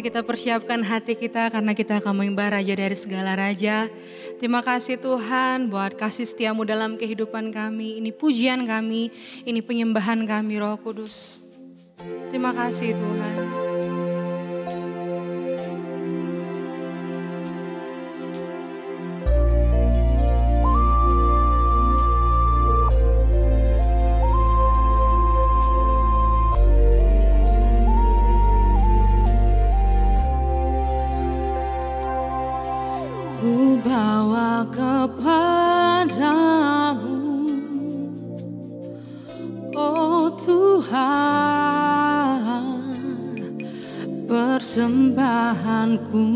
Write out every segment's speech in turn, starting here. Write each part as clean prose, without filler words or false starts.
kita persiapkan hati kita karena kita akan menyembah Raja dari segala Raja. Terima kasih Tuhan buat kasih setiamu dalam kehidupan kami. Ini pujian kami, ini penyembahan kami Roh Kudus. Terima kasih Tuhan. Ku bawa kepadamu, oh Tuhan, persembahanku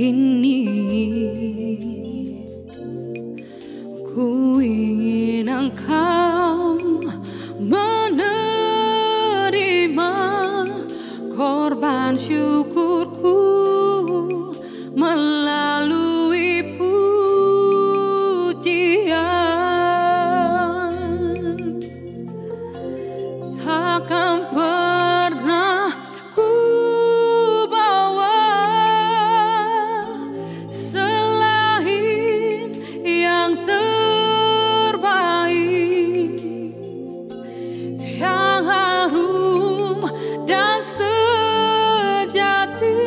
ini. Ku ingin Engkau menerima korban syukurku melalui pujian. Takkan pernah ku bawa selain yang terbaik, yang harum dan sejati.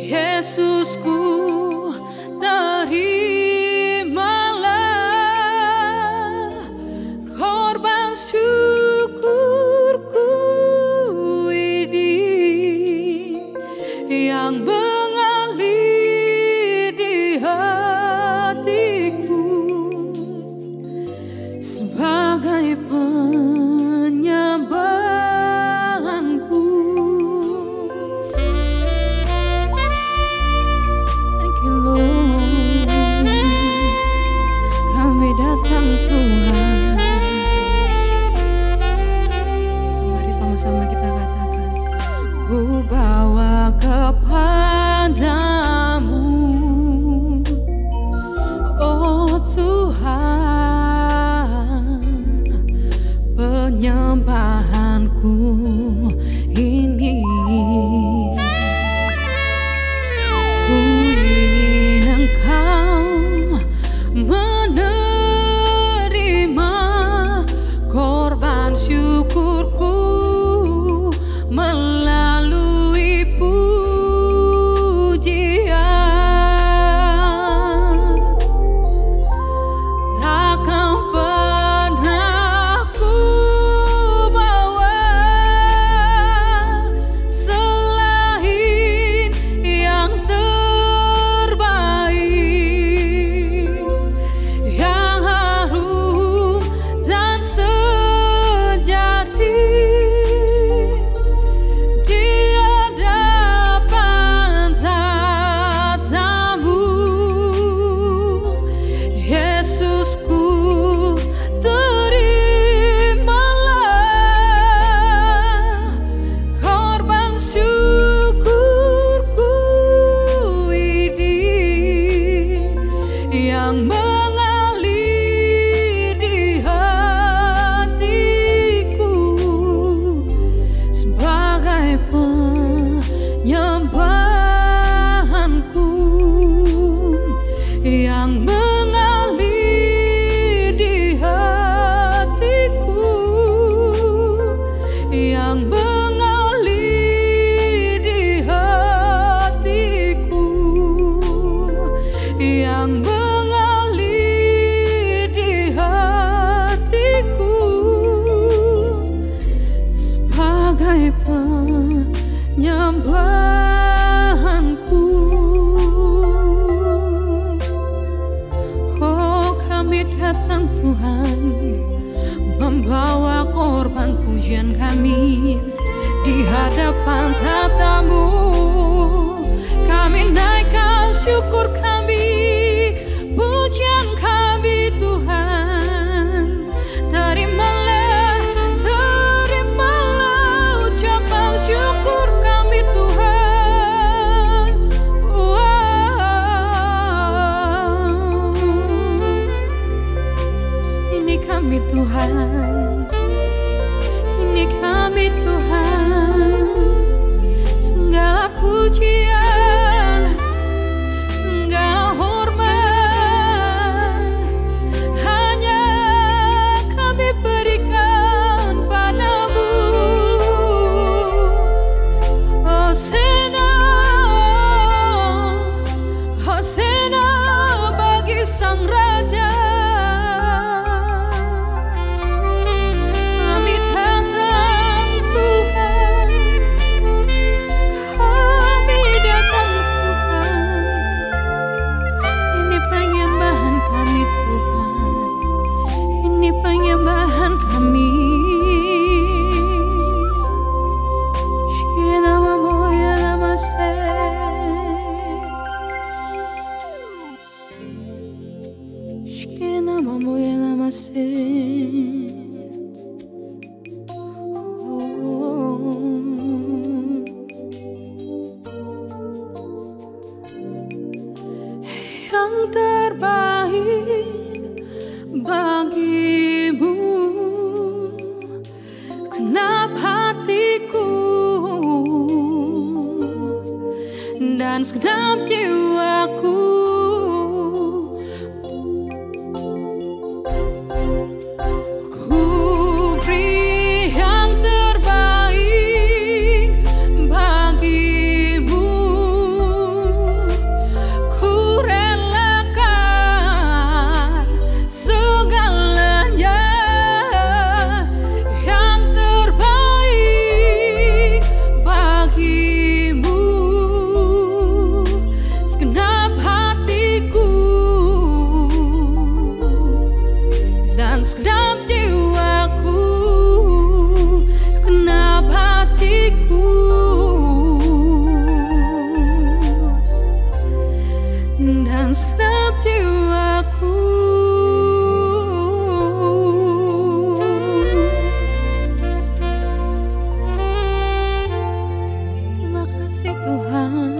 Yesusku, terimalah korban syukurku ini yang mengalir di hatiku sebagai penyembahanku. Datang Tuhan, mari sama-sama kita katakan, ku bawa kepadamu, oh Tuhan, penyembahanku ini. Ku ingin Engkau korban syukurku melalui pujian. Takkan pernah ku bawa selain yang terbaik, yang harum dan yang mengalir di hatiku sebagai penyembahanku, yang mengalir di hatiku, yang mengalir di hatiku, yang sebagai penyembahanku. Oh, kami datang Tuhan, membawa korban pujian kami di hadapan tatamu. Kami naikkan syukur kami, pujian kami Tuhan. Terimalah ucapan syukur kami Tuhan. Wow. yang terbaik bagimu, genap hatiku dan segenap jiwaku. Ku beri yang terbaik bagimu, ku relakan segalanya. Yang terbaik bagimu, segenap hatiku dan segenap jiwaku, segenap hatiku dan segenap jiwaku. Terima kasih Tuhan.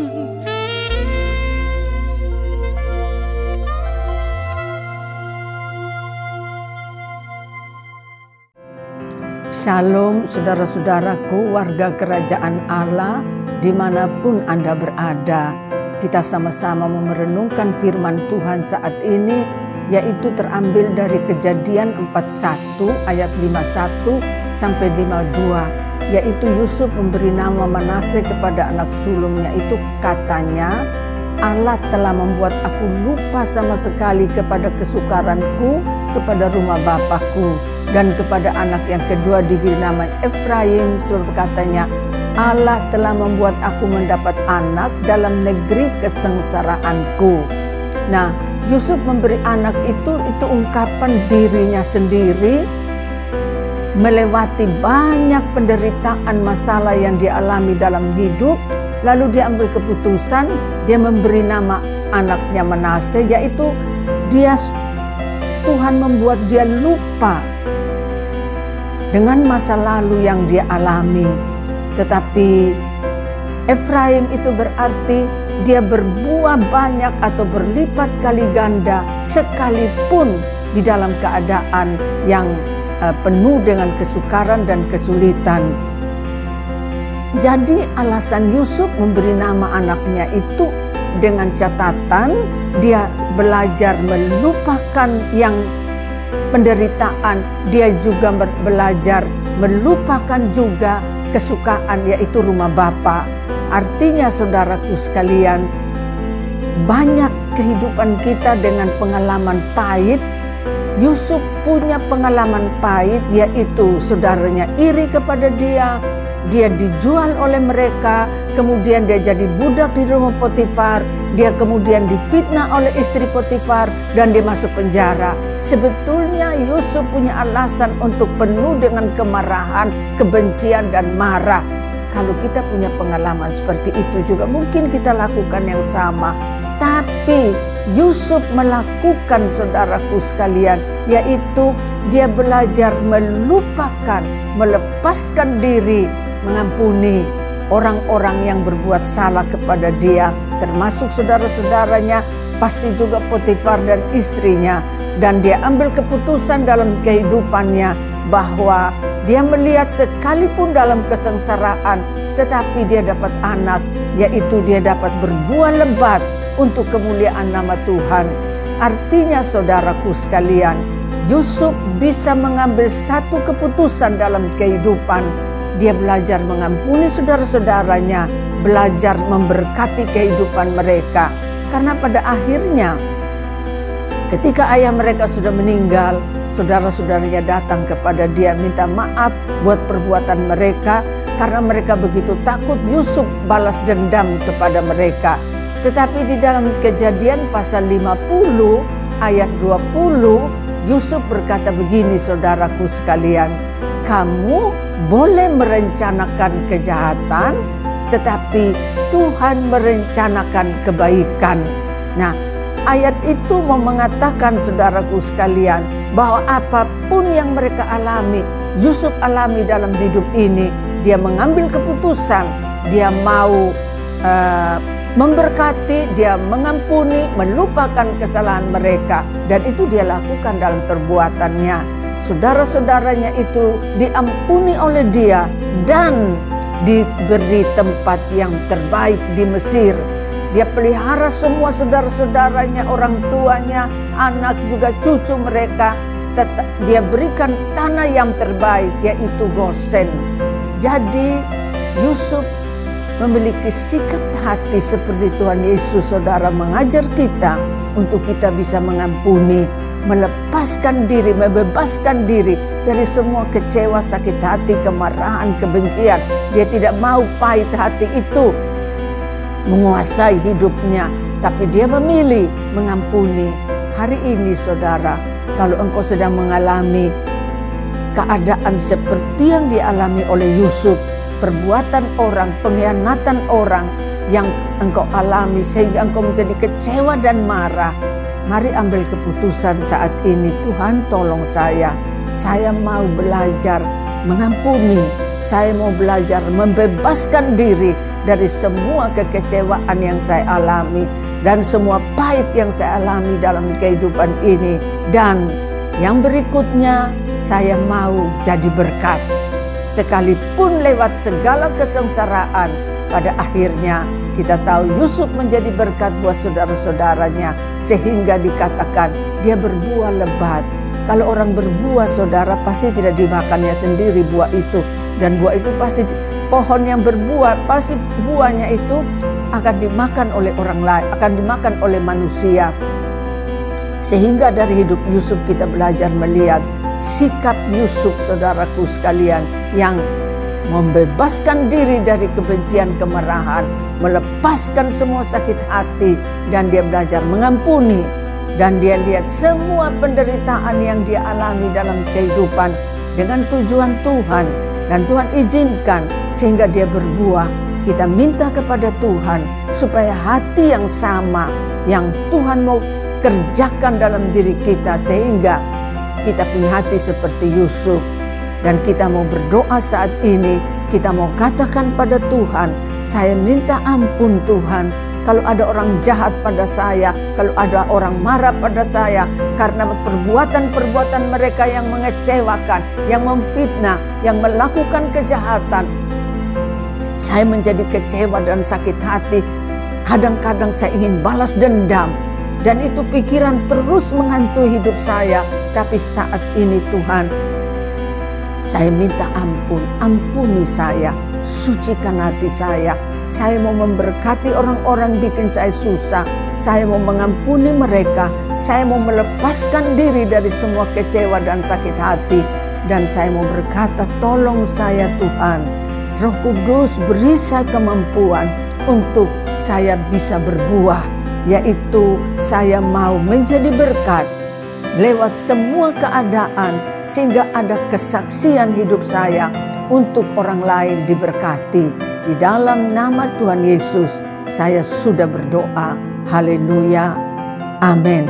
Shalom saudara-saudaraku, warga kerajaan Allah dimanapun Anda berada. Kita sama-sama merenungkan firman Tuhan saat ini, yaitu terambil dari Kejadian 41 ayat 51 sampai 52, yaitu Yusuf memberi nama Manasye kepada anak sulungnya. Itu katanya, Allah telah membuat aku lupa sama sekali kepada kesukaranku, kepada rumah bapakku, dan kepada anak yang kedua diberi nama Efraim, sebab katanya, Allah telah membuat aku mendapat anak dalam negeri kesengsaraanku. Nah, Yusuf memberi anak itu ungkapan dirinya sendiri melewati banyak penderitaan masalah yang dia alami dalam hidup. Lalu dia ambil keputusan, dia memberi nama anaknya Manasye, yaitu Tuhan membuat dia lupa dengan masa lalu yang dia alami. Tetapi Efraim itu berarti dia berbuah banyak atau berlipat kali ganda sekalipun di dalam keadaan yang penuh dengan kesukaran dan kesulitan. Jadi alasan Yusuf memberi nama anaknya itu dengan catatan dia belajar melupakan yang penderitaan, dia juga belajar melupakan juga kesukaan, yaitu rumah bapa. Artinya saudaraku sekalian, banyak kehidupan kita dengan pengalaman pahit. Yusuf punya pengalaman pahit, yaitu saudaranya iri kepada dia dijual oleh mereka, kemudian dia jadi budak di rumah Potifar, dia kemudian difitnah oleh istri Potifar dan dia masuk penjara. Sebetulnya Yusuf punya alasan untuk penuh dengan kemarahan, kebencian dan marah. Kalau kita punya pengalaman seperti itu juga mungkin kita lakukan yang sama. Tapi Yusuf melakukan, saudaraku sekalian, yaitu dia belajar melupakan, melepaskan diri, mengampuni orang-orang yang berbuat salah kepada dia, termasuk saudara-saudaranya, pasti juga Potifar dan istrinya. Dan dia ambil keputusan dalam kehidupannya bahwa dia melihat sekalipun dalam kesengsaraan, tetapi dia dapat anak, yaitu dia dapat berbuah lebat untuk kemuliaan nama Tuhan. Artinya saudaraku sekalian, Yusuf bisa mengambil satu keputusan dalam kehidupan. Dia belajar mengampuni saudara-saudaranya, belajar memberkati kehidupan mereka. Karena pada akhirnya ketika ayah mereka sudah meninggal, saudara-saudaranya datang kepada dia minta maaf buat perbuatan mereka, karena mereka begitu takut Yusuf balas dendam kepada mereka. Tetapi di dalam Kejadian pasal 50 ayat 20, Yusuf berkata begini, saudaraku sekalian, kamu boleh merencanakan kejahatan, tetapi Tuhan merencanakan kebaikan. Nah, ayat itu mau mengatakan, saudaraku sekalian, bahwa apapun yang mereka alami, Yusuf alami dalam hidup ini, dia mengambil keputusan, dia mau memberkati, dia mengampuni, melupakan kesalahan mereka. Dan itu dia lakukan dalam perbuatannya. Saudara-saudaranya itu diampuni oleh dia dan diberi tempat yang terbaik di Mesir. Dia pelihara semua saudara-saudaranya, orang tuanya, anak juga cucu mereka. Dia berikan tanah yang terbaik, yaitu Gosen. Jadi Yusuf memiliki sikap hati seperti Tuhan Yesus, saudara, mengajar kita untuk kita bisa mengampuni, melepaskan diri, membebaskan diri dari semua kecewa, sakit hati, kemarahan, kebencian. Dia tidak mau pahit hati itu menguasai hidupnya, tapi dia memilih mengampuni. Hari ini saudara, kalau engkau sedang mengalami keadaan seperti yang dialami oleh Yusuf, perbuatan orang, pengkhianatan orang yang engkau alami sehingga engkau menjadi kecewa dan marah, mari ambil keputusan saat ini. Tuhan, tolong saya mau belajar mengampuni, saya mau belajar membebaskan diri dari semua kekecewaan yang saya alami dan semua pahit yang saya alami dalam kehidupan ini. Dan yang berikutnya, saya mau jadi berkat. Sekalipun lewat segala kesengsaraan, pada akhirnya kita tahu Yusuf menjadi berkat buat saudara-saudaranya, sehingga dikatakan dia berbuah lebat. Kalau orang berbuah, saudara, pasti tidak dimakannya sendiri buah itu. Dan buah itu pasti, pohon yang berbuah, pasti buahnya itu akan dimakan oleh orang lain, akan dimakan oleh manusia. Sehingga dari hidup Yusuf kita belajar melihat sikap Yusuf, saudaraku sekalian, yang membebaskan diri dari kebencian, kemarahan, melepaskan semua sakit hati, dan dia belajar mengampuni. Dan dia lihat semua penderitaan yang dia alami dalam kehidupan dengan tujuan Tuhan. Dan Tuhan izinkan sehingga dia berbuah. Kita minta kepada Tuhan supaya hati yang sama yang Tuhan mau kerjakan dalam diri kita, sehingga kita punya hati seperti Yusuf. Dan kita mau berdoa saat ini, kita mau katakan pada Tuhan, saya minta ampun Tuhan. Kalau ada orang jahat pada saya, kalau ada orang marah pada saya karena perbuatan-perbuatan mereka yang mengecewakan, yang memfitnah, yang melakukan kejahatan, saya menjadi kecewa dan sakit hati. Kadang-kadang saya ingin balas dendam, dan itu pikiran terus menghantui hidup saya. Tapi saat ini Tuhan, saya minta ampun, ampuni saya, sucikan hati saya. Saya mau memberkati orang-orang bikin saya susah. Saya mau mengampuni mereka. Saya mau melepaskan diri dari semua kecewa dan sakit hati. Dan saya mau berkata, tolong saya Tuhan. Roh Kudus, beri saya kemampuan untuk saya bisa berbuah. Yaitu saya mau menjadi berkat lewat semua keadaan, sehingga ada kesaksian hidup saya untuk orang lain diberkati. Di dalam nama Tuhan Yesus, saya sudah berdoa. Haleluya. Amin.